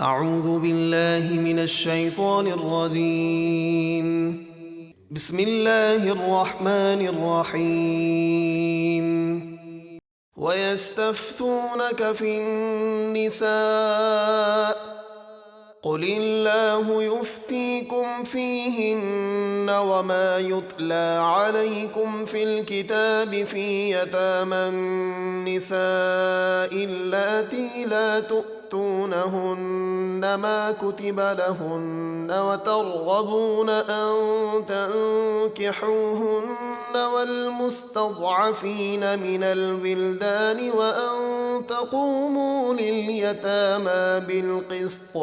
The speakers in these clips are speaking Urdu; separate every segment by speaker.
Speaker 1: اعوذ باللہ من الشیطان الرجیم بسم اللہ الرحمن الرحیم وَيَسْتَفْتُونَكَ فِي النِّسَاءِ قُلِ اللَّهُ يُفْتِيكُمْ فِيهِنَّ وَمَا يُتْلَى عَلَيْكُمْ فِي الْكِتَابِ فِي يَتَامَى النِّسَاءِ اللَّاتِي لَا تُؤْتُونَهُنَّ مَا كُتِبَ لَهُنَّ وَتَرْغَبُونَ أَن تَنكِحُوهُنَّ وَالْمُسْتَضْعَفِينَ مِنَ الْوِلْدَانِ وَأَن تَقُومُوا لِلْيَتَامَى بِالْقِسْطِ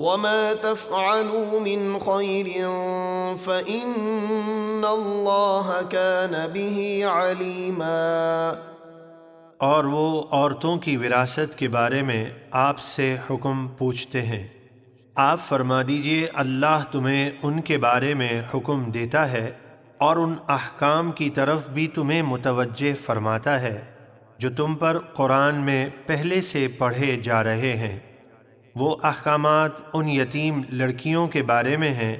Speaker 1: وَمَا تَفْعَلُوا مِنْ خَيْرٍ فَإِنَّ اللَّهَ كَانَ بِهِ عَلِيمًا۔
Speaker 2: اور وہ عورتوں کی وراثت کے بارے میں آپ سے حکم پوچھتے ہیں، آپ فرما دیجئے اللہ تمہیں ان کے بارے میں حکم دیتا ہے اور ان احکام کی طرف بھی تمہیں متوجہ فرماتا ہے جو تم پر قرآن میں پہلے سے پڑھے جا رہے ہیں۔ وہ احکامات ان یتیم لڑکیوں کے بارے میں ہیں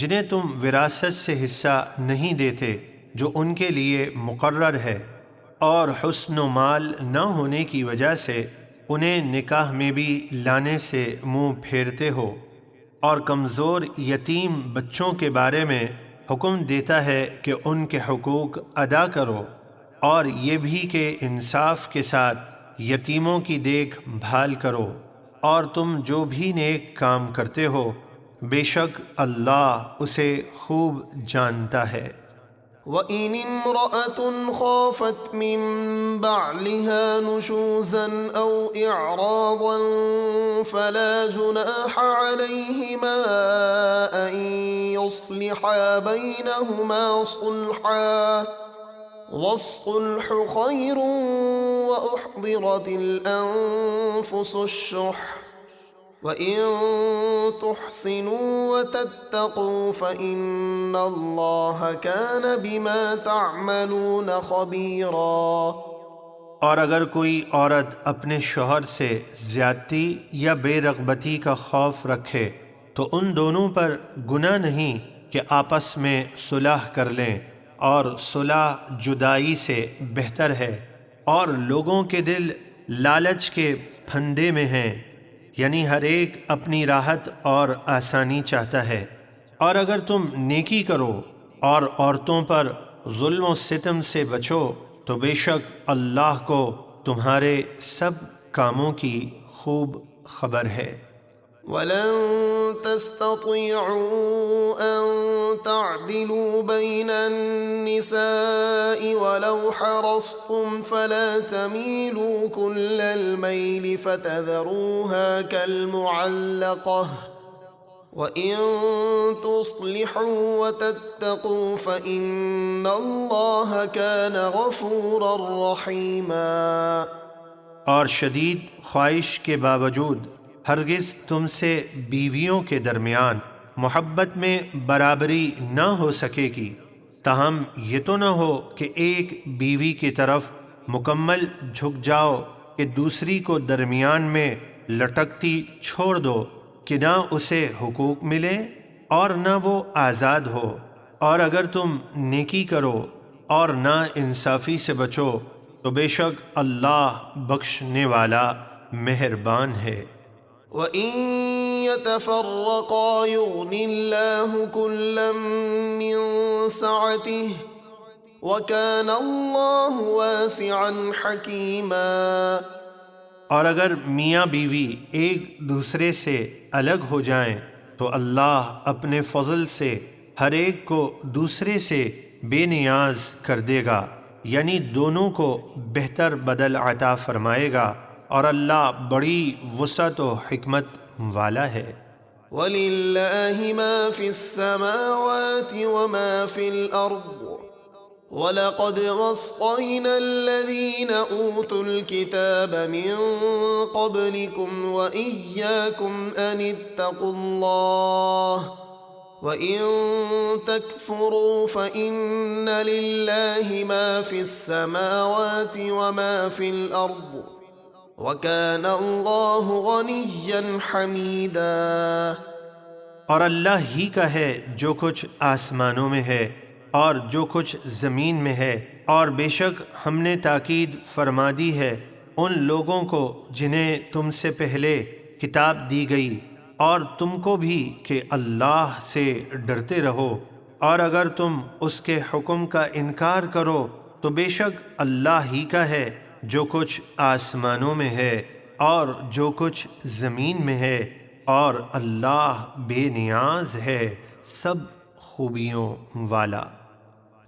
Speaker 2: جنہیں تم وراثت سے حصہ نہیں دیتے جو ان کے لیے مقرر ہے، اور حسن و مال نہ ہونے کی وجہ سے انہیں نکاح میں بھی لانے سے منہ پھیرتے ہو، اور کمزور یتیم بچوں کے بارے میں حکم دیتا ہے کہ ان کے حقوق ادا کرو، اور یہ بھی کہ انصاف کے ساتھ یتیموں کی دیکھ بھال کرو، اور تم جو بھی نیک کام کرتے ہو بے شک اللہ اسے خوب جانتا ہے۔
Speaker 1: وَإِنِ امْرَأَةٌ خَافَتْ مِن بَعْلِهَا نُشُوزًا أَوْ إِعْرَاضًا فَلَا جُنَاحَ عَلَيْهِمَا أَن يُصْلِحَا بَيْنَهُمَا صُلْحًا وَالصُّلْحُ خَيْرٌ وَأُحْضِرَتِ الْأَنفُسُ الشُّحَّ وَإِن تُحْسِنُوا وَتَتَّقُوا فَإِنَّ اللَّهَ كَانَ بِمَا تَعْمَلُونَ خَبِيرًا۔
Speaker 2: اور اگر کوئی عورت اپنے شوہر سے زیادتی یا بے رغبتی کا خوف رکھے تو ان دونوں پر گناہ نہیں کہ آپس میں صلح کر لیں، اور صلح جدائی سے بہتر ہے، اور لوگوں کے دل لالچ کے پھندے میں ہیں، یعنی ہر ایک اپنی راحت اور آسانی چاہتا ہے۔ اور اگر تم نیکی کرو اور عورتوں پر ظلم و ستم سے بچو تو بے شک اللہ کو تمہارے سب کاموں کی خوب خبر ہے۔
Speaker 1: وَلَن تَسْتَطِيعُوا أَن تَعْدِلُوا بَيْنَ النِّسَاءِ وَلَوْ حَرَصْتُمْ فَلَا تَمِيلُوا كُلَّ الْمَيْلِ فَتَذَرُوهَا كَالْمُعَلَّقَةِ وَإِن تُصْلِحُوا وَتَتَّقُوا فَإِنَّ اللَّهَ كَانَ غَفُورًا رَّحِيمًا۔
Speaker 2: اور شدید خواہش کے باوجود ہرگز تم سے بیویوں کے درمیان محبت میں برابری نہ ہو سکے گی، تاہم یہ تو نہ ہو کہ ایک بیوی کی طرف مکمل جھک جاؤ کہ دوسری کو درمیان میں لٹکتی چھوڑ دو کہ نہ اسے حقوق ملے اور نہ وہ آزاد ہو۔ اور اگر تم نیکی کرو اور نا انصافی سے بچو تو بے شک اللہ بخشنے والا مہربان ہے۔
Speaker 1: وَإِن يَتَفَرَّقَا يُغْنِ اللَّهُ كُلًّا مِّن سَعَتِهِ وَكَانَ اللَّهُ وَاسِعًا حَكِيمًا۔
Speaker 2: اور اگر میاں بیوی ایک دوسرے سے الگ ہو جائیں تو اللہ اپنے فضل سے ہر ایک کو دوسرے سے بے نیاز کر دے گا، یعنی دونوں کو بہتر بدل عطا فرمائے گا، اور اللہ بڑی وسعت و حکمت والا ہے۔
Speaker 1: وَلِلَّهِ مَا فِي السَّمَاوَاتِ وَمَا فِي الْأَرْضِ وَلَقَدْ وَصَّيْنَا الَّذِينَ أُوتُوا الْكِتَابَ مِن قَبْلِكُمْ وَإِيَّاكُمْ أَنِ اتَّقُوا اللَّهَ وَإِن تَكْفُرُوا فَإِنَّ لِلَّهِ مَا فِي السَّمَاوَاتِ وَمَا فِي الْأَرْضِ وكان الله غنيا حميدا۔
Speaker 2: اور اللہ ہی کا ہے جو کچھ آسمانوں میں ہے اور جو کچھ زمین میں ہے، اور بے شک ہم نے تاکید فرما دی ہے ان لوگوں کو جنہیں تم سے پہلے کتاب دی گئی اور تم کو بھی کہ اللہ سے ڈرتے رہو، اور اگر تم اس کے حکم کا انکار کرو تو بے شک اللہ ہی کا ہے جو کچھ آسمانوں میں ہے اور جو کچھ زمین میں ہے، اور اللہ بے نیاز ہے سب خوبیوں والا۔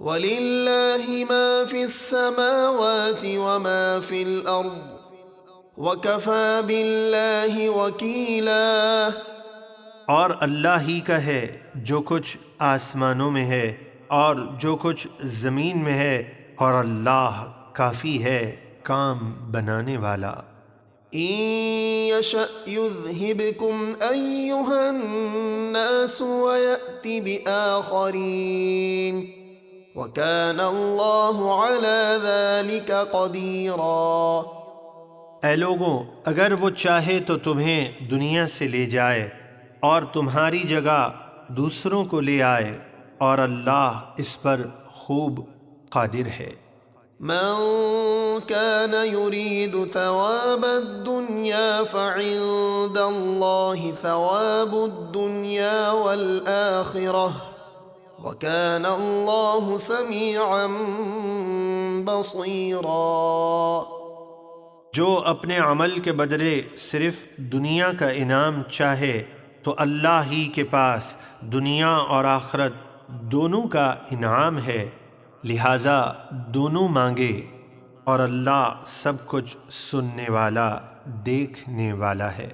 Speaker 1: وَلِلَّهِ مَا فِي السَّمَاوَاتِ وَمَا فِي الْأَرْضِ وَكَفَى بِاللَّهِ وَكِيلًا۔
Speaker 2: اور اللہ ہی کا ہے جو کچھ آسمانوں میں ہے اور جو کچھ زمین میں ہے، اور اللہ کافی ہے کام بنانے والا۔
Speaker 1: إِن يَشَأْ يُذْهِبْكُمْ أَيُّهَا النَّاسُ وَيَأْتِ بِآخَرِينَ وَكَانَ اللَّهُ عَلَى ذَلِكَ قَدِيرًا۔
Speaker 2: اے لوگوں، اگر وہ چاہے تو تمہیں دنیا سے لے جائے اور تمہاری جگہ دوسروں کو لے آئے، اور اللہ اس پر خوب قادر ہے۔
Speaker 1: من كان يريد ثواب الدنيا فعند الله ثواب الدنيا والآخرة وكان الله سميعا بصيرا۔
Speaker 2: جو اپنے عمل کے بدلے صرف دنیا کا انعام چاہے تو اللہ ہی کے پاس دنیا اور آخرت دونوں کا انعام ہے، لہٰذا دونوں مانگے، اور اللہ سب کچھ سننے والا دیکھنے والا ہے۔